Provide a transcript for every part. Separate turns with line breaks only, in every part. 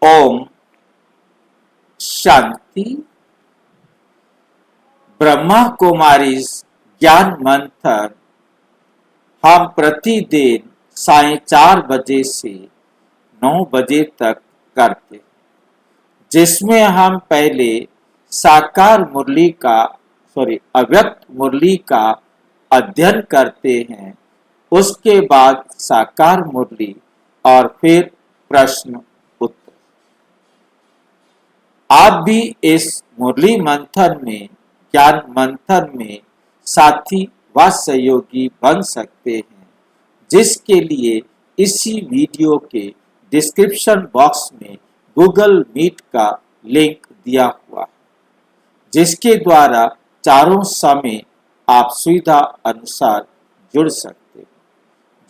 ओम शांति। ब्रह्मा कुमारी ज्ञान मंथन हम प्रतिदिन 4:30 से 9 बजे तक करते, जिसमें हम पहले साकार मुरली का अव्यक्त मुरली का अध्ययन करते हैं, उसके बाद साकार मुरली और फिर प्रश्न उत्तर। आप भी इस मुरली मंथन में, ज्ञान मंथन में साथी व सहयोगी बन सकते हैं, जिसके लिए इसी वीडियो के डिस्क्रिप्शन बॉक्स में गूगल मीट का लिंक दिया हुआ है, जिसके द्वारा चारों समय आप सुविधा अनुसार जुड़ सकते हैं।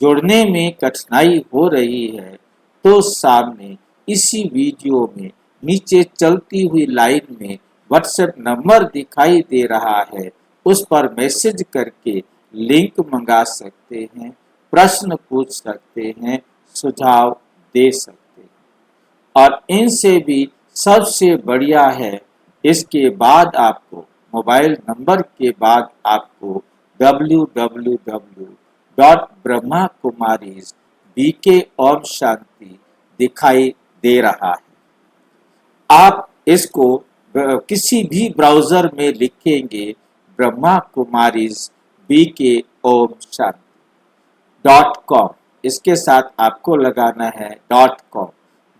जुड़ने में कठिनाई हो रही है तो सामने इसी वीडियो में नीचे चलती हुई लाइन में व्हाट्सएप नंबर दिखाई दे रहा है, उस पर मैसेज करके लिंक मंगा सकते हैं, प्रश्न पूछ सकते हैं, सुझाव दे सकते हैं। और इनसे भी सबसे बढ़िया है, इसके बाद आपको मोबाइल नंबर के बाद आपको www.brahmakumaris.bk दिखाई दे रहा है। आप इसको किसी भी ब्राउजर में लिखेंगे ब्रह्मा कुमारीज .com, इसके साथ आपको लगाना है .com।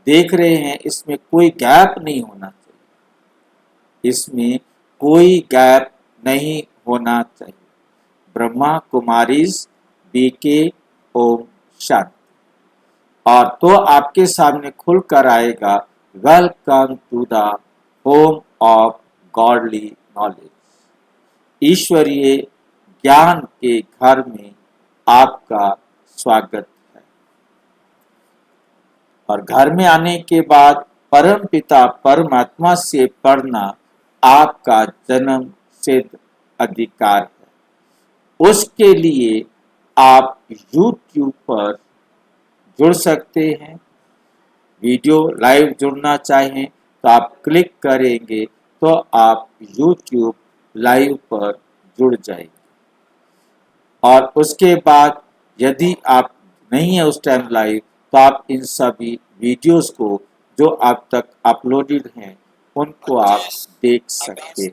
देख रहे हैं, इसमें कोई गैप नहीं होना चाहिए, इसमें कोई गैप नहीं होना चाहिए। ब्रह्मा कुमारीज .com। और तो आपके सामने खुलकर आएगा, welcome to the home of godly knowledge. ईश्वरीय ज्ञान के घर में आपका स्वागत है। और घर में आने के बाद परम पिता परमात्मा से पढ़ना आपका जन्म सिद्ध अधिकार है। उसके लिए आप YouTube पर जुड़ सकते हैं। वीडियो लाइव जुड़ना चाहें तो आप क्लिक करेंगे तो आप YouTube लाइव पर जुड़ जाएंगे। और उसके बाद यदि आप नहीं है उस टाइम लाइव, तो आप इन सभी वीडियोस को जो अब तक अपलोडेड हैं उनको आप देख सकते हैं।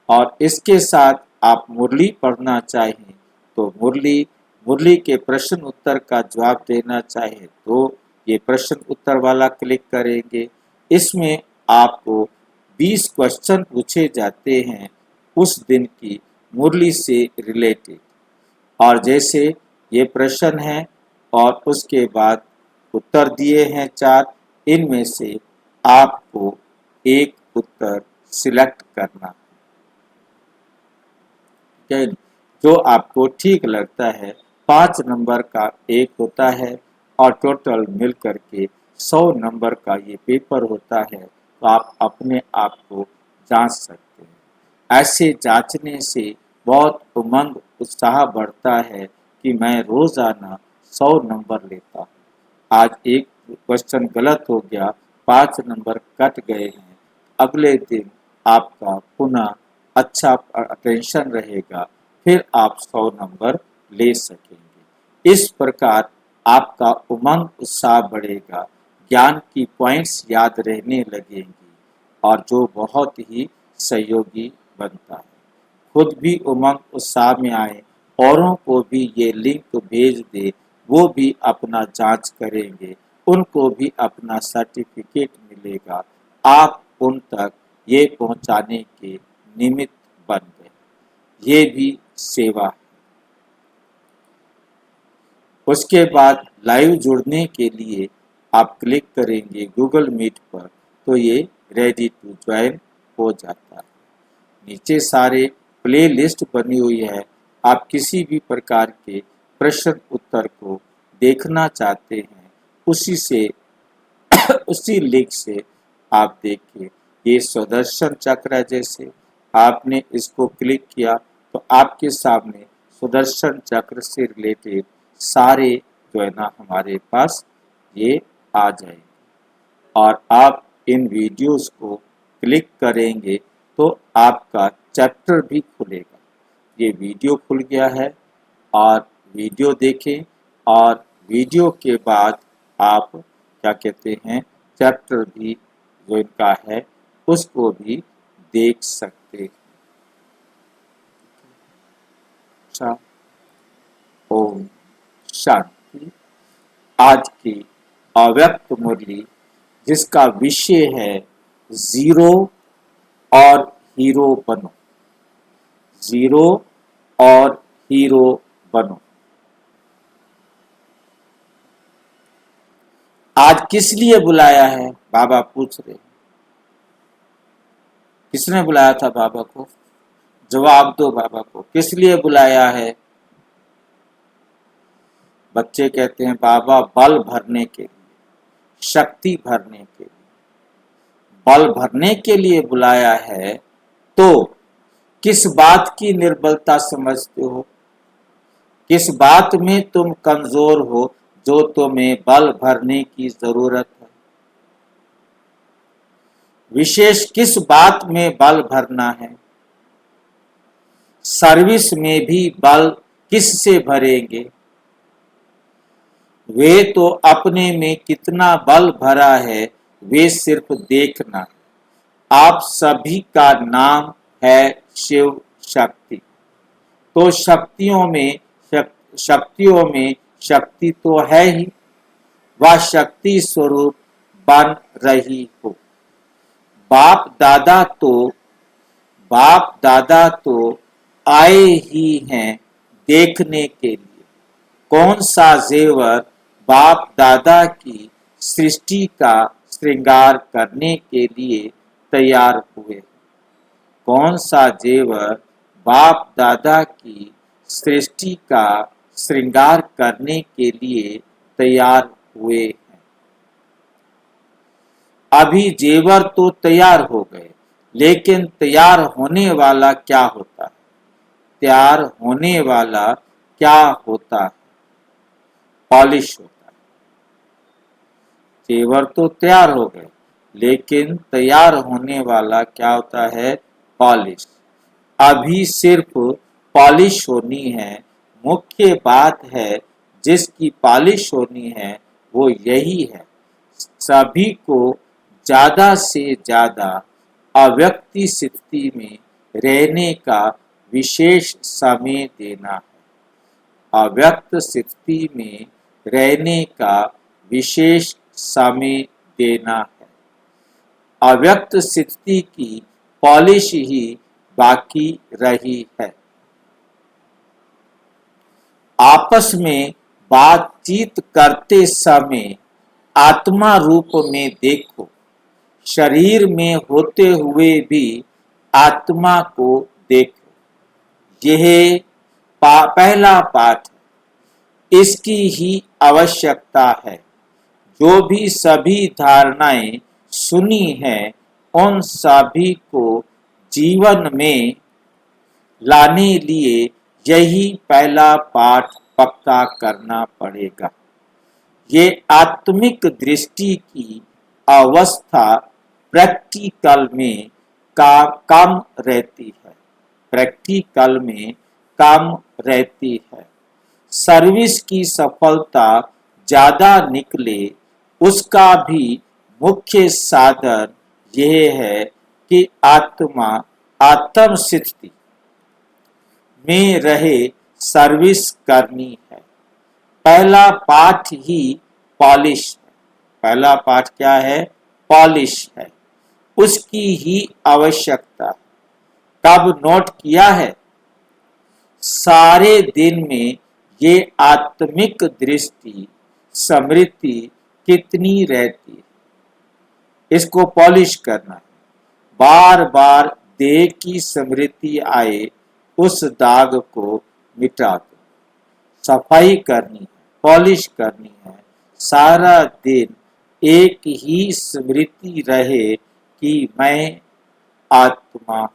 और इसके साथ आप मुरली पढ़ना चाहें तो मुरली के प्रश्न उत्तर का जवाब देना चाहें तो ये प्रश्न उत्तर वाला क्लिक करेंगे। इसमें आपको 20 क्वेश्चन पूछे जाते हैं उस दिन की मुरली से रिलेटेड, और जैसे ये प्रश्न है और उसके बाद उत्तर दिए हैं 4, इनमें से आपको एक उत्तर सिलेक्ट करना है, जो आपको ठीक लगता है। 5 नंबर का एक होता है और टोटल मिल करके 100 नंबर का ये पेपर होता है, तो आप अपने आप को जांच सकते हैं। ऐसे जांचने से बहुत उमंग उत्साह बढ़ता है कि मैं रोजाना 100 नंबर लेता हूँ। आज एक क्वेश्चन गलत हो गया, 5 नंबर कट गए हैं, अगले दिन आपका पुनः अच्छा अटेंशन रहेगा, फिर आप 100 नंबर ले सकेंगे। इस प्रकार आपका उमंग उत्साह बढ़ेगा, ज्ञान की पॉइंट्स याद रहने लगेंगी, और जो बहुत ही सहयोगी बनता है। खुद भी उमंग उत्साह में आए, औरों को भी ये लिंक भेज दे, वो भी अपना जांच करेंगे, उनको भी अपना सर्टिफिकेट मिलेगा। आप उन तक ये पहुंचाने के निमित्त बन गए। ये भी सेवा है। उसके बाद लाइव जुड़ने के लिए आप क्लिक करेंगे गूगल मीट पर, तो ये रेडी टू ज्वाइन हो जाता है। नीचे सारे प्ले लिस्ट बनी हुई है। आप किसी भी प्रकार के प्रश्न उत्तर को देखना चाहते हैं, उसी से उसी लिंक से आप देखिए। ये सुदर्शन चक्र है, जैसे आपने इसको क्लिक किया तो आपके सामने सुदर्शन चक्र से रिलेटेड सारे जो है ना हमारे पास ये आ जाएंगे। और आप इन वीडियोस को क्लिक करेंगे तो आपका चैप्टर भी खुलेगा। ये वीडियो खुल गया है और वीडियो देखें और वीडियो के बाद आप क्या कहते हैं चैप्टर भी जो इनका है उसको भी देख सकते हैं। अच्छा, ओम शांति। आज की अव्यक्त मुरली जिसका विषय है जीरो और हीरो बनो, जीरो और हीरो बनो। आज किस लिए बुलाया है बाबा पूछ रहे। किसने बुलाया था बाबा को? जवाब दो बाबा को, किस लिए बुलाया है? बच्चे कहते हैं बाबा बल भरने के लिए, शक्ति भरने के लिए। बल भरने के लिए बुलाया है तो किस बात की निर्बलता समझते हो? किस बात में तुम कमजोर हो जो तुम्हें बल भरने की जरूरत है? विशेष किस बात में बल भरना है? सर्विस में भी बल किस से भरेंगे? वे तो अपने में कितना बल भरा है वे सिर्फ देखना है। आप सभी का नाम है शिव शक्ति। तो शक्तियों में शक्ति तो है ही, वह शक्ति स्वरूप बन रही हो। बाप दादा तो आए ही हैं देखने के लिए। कौन सा जेवर बाप दादा की सृष्टि का श्रृंगार करने के लिए तैयार हुए? कौन सा जेवर बाप दादा की सृष्टि का श्रृंगार करने के लिए तैयार हुए हैं? अभी जेवर तो तैयार हो गए, लेकिन तैयार होने वाला क्या होता है? तैयार होने वाला क्या होता है? पॉलिश होता है। जेवर तो तैयार हो गए, लेकिन तैयार होने वाला क्या होता है? पॉलिश। अभी सिर्फ पॉलिश होनी है। मुख्य बात है जिसकी पॉलिश होनी है वो यही है, सभी को ज्यादा से ज्यादा अव्यक्ति स्थिति में रहने का विशेष समय देना है। अव्यक्त स्थिति में रहने का विशेष समय देना है। अव्यक्त स्थिति की पॉलिश ही बाकी रही है। आपस में बातचीत करते समय आत्मा रूप में देखो। शरीर में होते हुए भी आत्मा को देखो। यह पहला पाठ है। इसकी ही आवश्यकता है। जो भी सभी धारणाएं सुनी हैं उन सभी को जीवन में लाने लिए यही पहला पाठ पक्का करना पड़ेगा। ये आत्मिक दृष्टि की अवस्था प्रैक्टिकल में कम रहती है। प्रैक्टिकल में कम रहती है। सर्विस की सफलता ज्यादा निकले उसका भी मुख्य साधन यह है कि आत्मा आत्म स्थिति में रहे सर्विस करनी है। पहला पाठ ही पॉलिश है। पहला पाठ क्या है? पॉलिश है। उसकी ही आवश्यकता। कब नोट किया है? सारे दिन में ये आत्मिक दृष्टि समृद्धि कितनी रहती है, इसको पॉलिश करना है। बार बार देह की समृद्धि आए उस दाग को मिटा दो। सफाई करनी है, पॉलिश करनी है। सारा दिन एक ही स्मृति रहे कि मैं आत्मा हूं,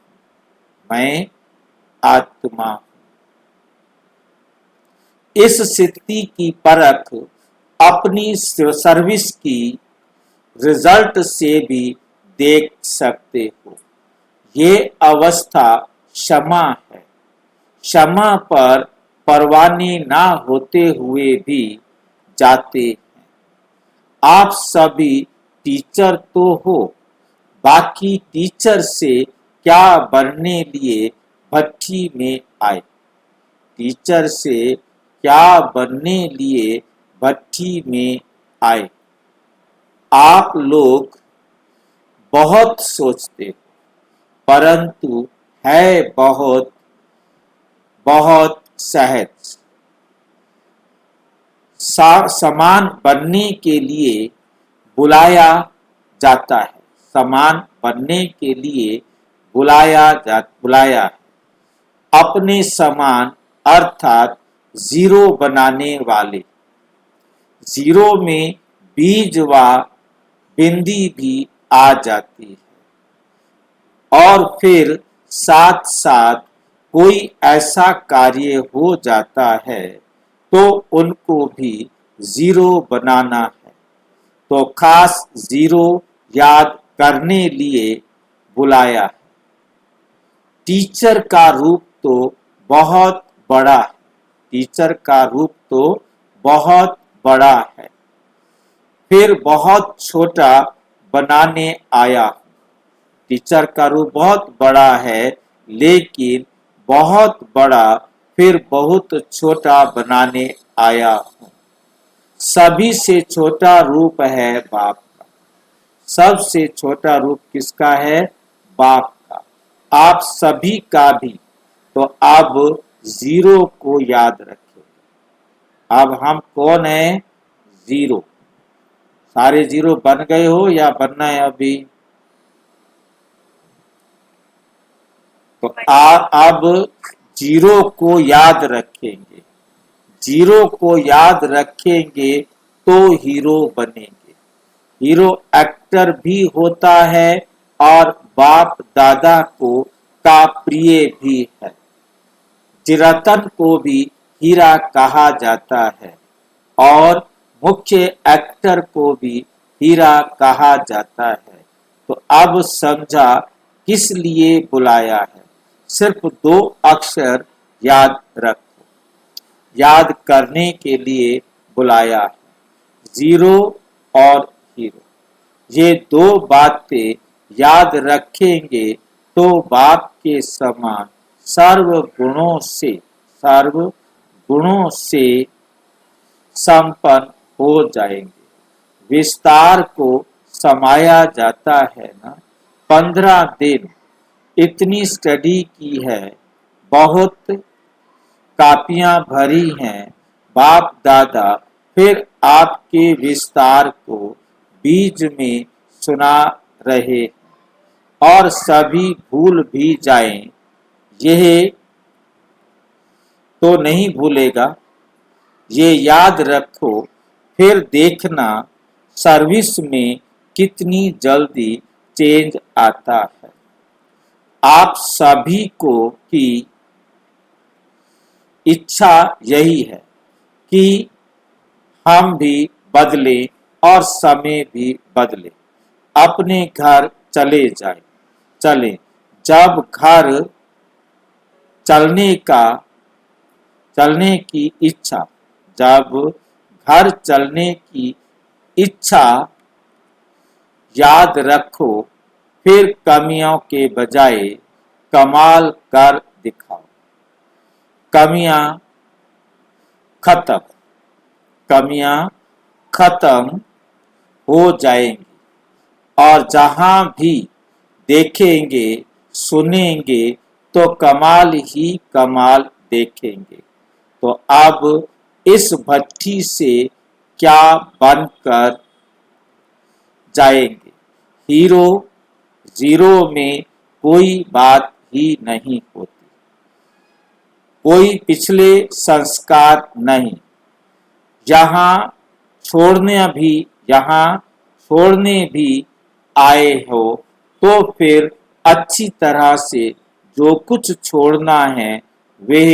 मैं आत्मा हूं। इस स्थिति की परख अपनी सर्विस की रिजल्ट से भी देख सकते हो। ये अवस्था क्षमा है। क्षमा पर परवाने ना होते हुए भी जाते हैं। आप सभी टीचर तो हो, बाकी टीचर से क्या बनने लिए भट्ठी में आए। टीचर से क्या बनने लिए भट्ठी में आए। आप लोग बहुत सोचते हो, परंतु है बहुत बहुत सहज। समान बनने के लिए बुलाया जाता है। समान बनने के लिए बुलाया है। अपने समान अर्थात जीरो बनाने वाले। जीरो में बीज व बिंदी भी आ जाती है और फिर साथ साथ कोई ऐसा कार्य हो जाता है तो उनको भी जीरो बनाना है। तो खास जीरो याद करने लिए बुलाया है। टीचर का रूप तो बहुत बड़ा है। टीचर का रूप तो बहुत बड़ा है। फिर बहुत छोटा बनाने आया हूँ। टीचर का रूप बहुत बड़ा है, लेकिन बहुत बड़ा फिर बहुत छोटा बनाने आया हूँ। सभी से छोटा रूप है बाप का। सबसे छोटा रूप किसका है? बाप का। आप सभी का भी। तो अब जीरो को याद रखें। अब हम कौन है? जीरो। सारे जीरो बन गए हो या बनना है अभी? तो अब जीरो को याद रखेंगे। जीरो को याद रखेंगे तो हीरो बनेंगे। हीरो एक्टर भी होता है और बाप दादा को का प्रिय भी है। रतन को भी हीरा कहा जाता है और मुख्य एक्टर को भी हीरा कहा जाता है। तो अब समझा किस लिए बुलाया है। सिर्फ दो अक्षर याद रखो। याद करने के लिए बुलाया है, जीरो और हीरो। ये दो बातें याद रखेंगे तो बाप के समान सर्व गुणों से संपन्न हो जाएंगे। विस्तार को समाया जाता है ना। 15 दिन इतनी स्टडी की है, बहुत कापियां भरी हैं। बाप दादा फिर आपके विस्तार को बीज में सुना रहे और सभी भूल भी जाएं, यह तो नहीं भूलेगा। ये याद रखो, फिर देखना सर्विस में कितनी जल्दी चेंज आता है। आप सभी को की इच्छा यही है कि हम भी बदले और समय भी बदले, अपने घर चले। जब घर चलने की इच्छा, जब घर चलने की इच्छा याद रखो, फिर कमियों के बजाय कमाल कर दिखाओ। कमियां खत्म हो जाएंगी और जहां भी देखेंगे सुनेंगे तो कमाल ही कमाल देखेंगे। तो अब इस भट्ठी से क्या बनकर जाएंगे? हीरो जीरो में कोई बात ही नहीं होती, कोई पिछले संस्कार नहीं। यहाँ छोड़ने भी आए हो तो फिर अच्छी तरह से जो कुछ छोड़ना है वह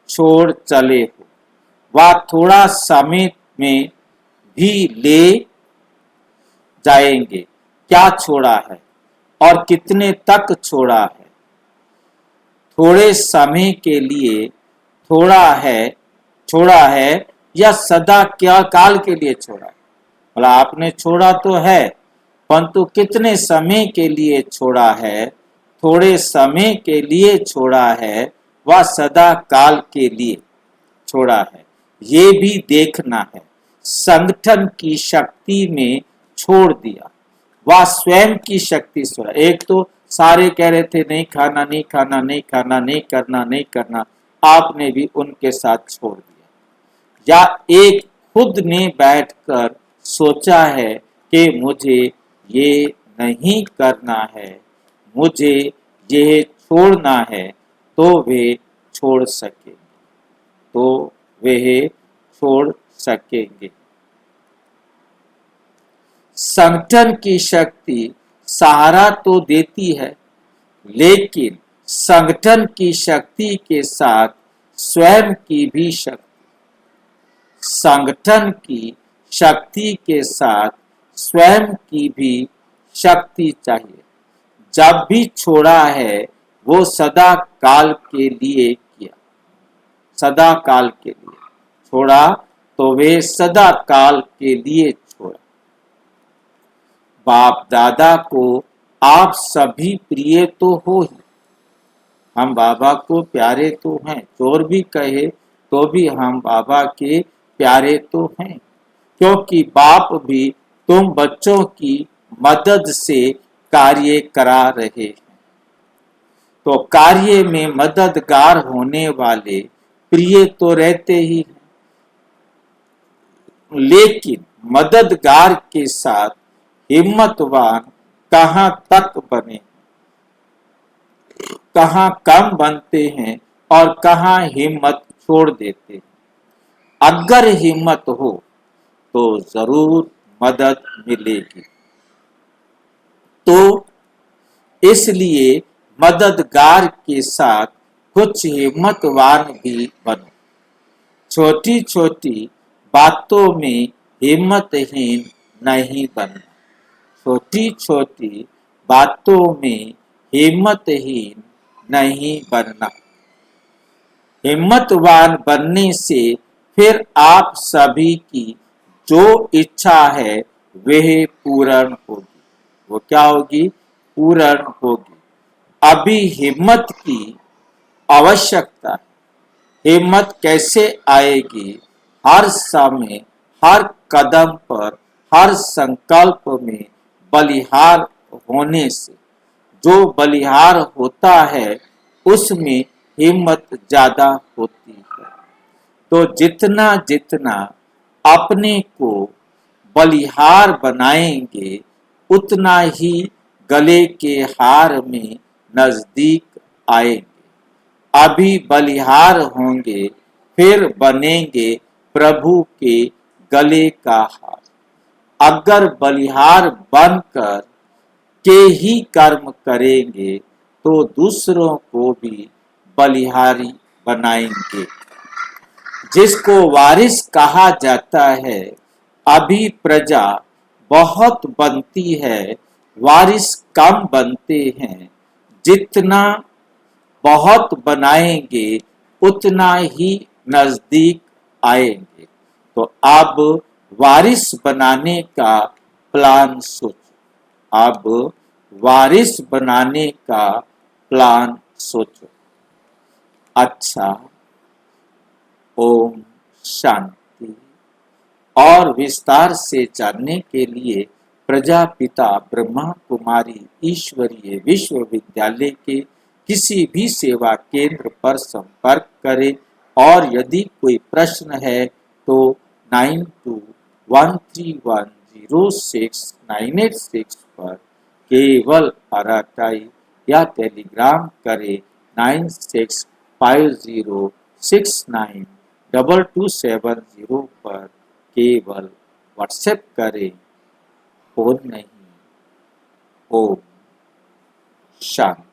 छोड़ चले हो। वह थोड़ा समय में भी ले जाएंगे, क्या छोड़ा है और कितने तक छोड़ा है। थोड़े समय के लिए छोड़ा है या सदा क्या काल के लिए छोड़ा है। बोला आपने छोड़ा तो है, परंतु कितने समय के लिए छोड़ा है। थोड़े समय के लिए छोड़ा है व सदा काल के लिए छोड़ा है, ये भी देखना है। संगठन की शक्ति में छोड़ दिया, वह स्वयं की शक्ति छोड़ा। एक तो सारे कह रहे थे नहीं खाना नहीं खाना नहीं खाना नहीं करना नहीं करना, आपने भी उनके साथ छोड़ दिया। या एक खुद ने बैठकर सोचा है कि मुझे ये नहीं करना है, मुझे ये छोड़ना है, तो वे छोड़ सके, तो वे छोड़ सकेंगे। संगठन की शक्ति सहारा तो देती है, लेकिन संगठन की शक्ति के साथ स्वयं की भी शक्ति, संगठन की शक्ति के साथ स्वयं की भी शक्ति चाहिए। जब भी छोड़ा है वो सदा काल के लिए किया, सदा काल के लिए छोड़ा, तो वे सदा काल के लिए छोड़ा। बाप दादा को आप सभी प्रिय तो हो ही, हम बाबा को प्यारे तो हैं, चोर भी कहे तो भी हम बाबा के प्यारे तो हैं, क्योंकि बाप भी तुम बच्चों की मदद से कार्य करा रहे हैं। तो कार्य में मददगार होने वाले प्रिय तो रहते ही हैं, लेकिन मददगार के साथ हिम्मतवान कहाँ तक बने, कहाँ कम बनते हैं और कहाँ हिम्मत छोड़ देते हैं। अगर हिम्मत हो तो जरूर मदद मिलेगी। तो इसलिए मददगार के साथ कुछ हिम्मतवान भी बनो। छोटी छोटी बातों में हिम्मतहीन नहीं बनना, छोटी छोटी बातों में हिम्मतहीन नहीं बनना। हिम्मतवान बनने से फिर आप सभी की जो इच्छा है वह पूर्ण होगी। वो क्या होगी? पूर्ण होगी। अभी हिम्मत की आवश्यकता है। हिम्मत कैसे आएगी? हर समय, हर कदम पर, हर संकल्प में बलिहार होने से। जो बलिहार होता है उसमें हिम्मत ज्यादा होती है। तो जितना जितना अपने को बलिहार बनाएंगे, उतना ही गले के हार में नजदीक आएंगे। अभी बलिहार होंगे, फिर बनेंगे प्रभु के गले का हार। अगर बलिहार बनकर के ही कर्म करेंगे तो दूसरों को भी बलिहारी बनाएंगे। जिसको वारिस कहा जाता है, अभी प्रजा बहुत बनती है, वारिस कम बनते हैं। जितना बहुत बनाएंगे उतना ही नजदीक आएंगे। तो अब वारिस बनाने का प्लान सोचो। अब वारिस बनाने का प्लान सोचो। अच्छा, ओम शांति। और विस्तार से जानने के लिए प्रजापिता ब्रह्मा कुमारी ईश्वरीय विश्वविद्यालय के किसी भी सेवा केंद्र पर संपर्क करें। और यदि कोई प्रश्न है तो 9213106986 पर केवल अराटाई या टेलीग्राम करें 9650692270 पर केवल व्हाट्सएप करें, फोन नहीं। ओम शांति।